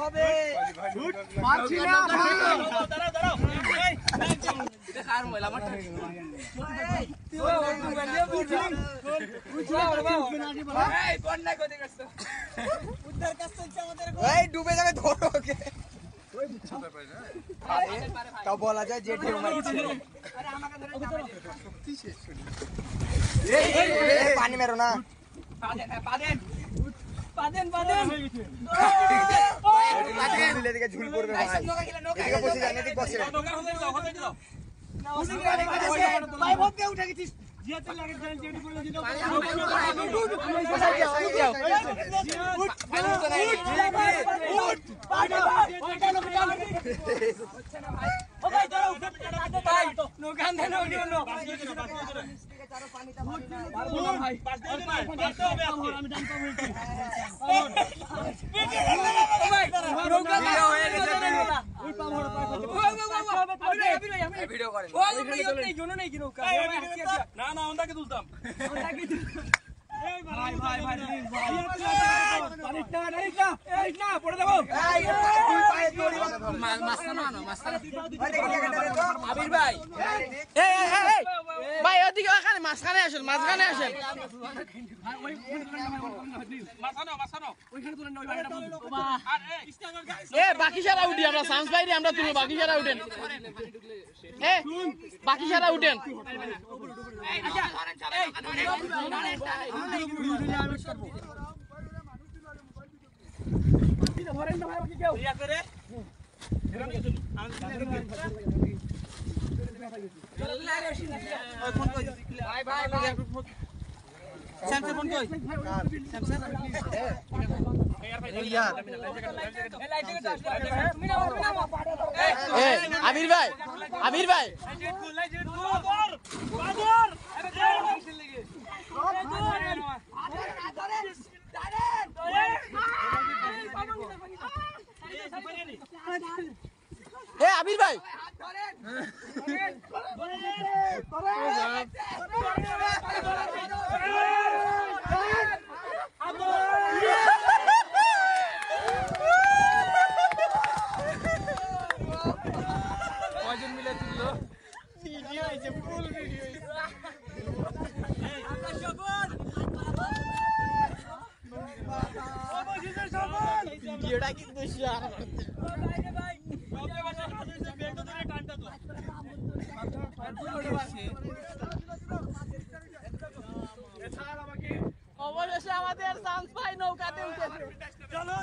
হবে পারছি না দাঁড়াও দাঁড়াও এটা কার মোবাইল আমার এই বন্যা কোথায় গেছে উদ্ধার কাজ চলছে আমাদের এই ডুবে যাবে ধরো ওকে তাও বলা যায় যে ঢেউ মারছে আরে আমাকে ধরে সত্যি শেষ এই পানি মেরো না পাদেন পাদেন পাদেন পাদেন দিলে দিকে ঝুল পড়বে ভাই এদিকে বসে যান এদিকে বসে নৌকা হতে যাও না ভাই ভোগ কে উঠে গেছিস জিয়াতে লাগে জান যেটি বলে দিও ও ভাই ধরো ভাই নৌকা দেন না চারো পানিটা ভাই পাঁচতে হবে আমি ডানটা বলছি ও ভাই নৌকা হয়ে গেছে ওই পা মোড় পায় ভিডিও করেন ওই নেই জন্য নেই কি নৌকা না না ওটাকে তুলতাম ওটাকে এই ভাই ভাই ভাই এই না পড়ে দেব এই পায়ে দড়ি মাছখানা আনো মাছখানা আবির ভাই এই ভাই ওদিকে ওখানে মাছখানে আসেন মাছখানে আসেন মাছখানা ওইখানে তুলেন ওই বাড়িটা এ বাকি সারা উঠি আমরা চান্স পাইনি আমরা তুলব বাকি সারা উঠেন এ বাকি সারা উঠেন আচ্ছা ধরেন না ভাই কি কেউ রিয়া করে ফোন কই ভাই ভাই স্যামসাং ফোন কই স্যামসাং আবির ভাই আবির ভাই এ আবির ভাই কয়জন মিলে তুললো ভিডিও হয়েছে ফুল ভিডিও ভিডিওটা কিন্তু শেয়ার অবশেষে আমাদের চান্স পাই নৌকাতে উঠেছে চলো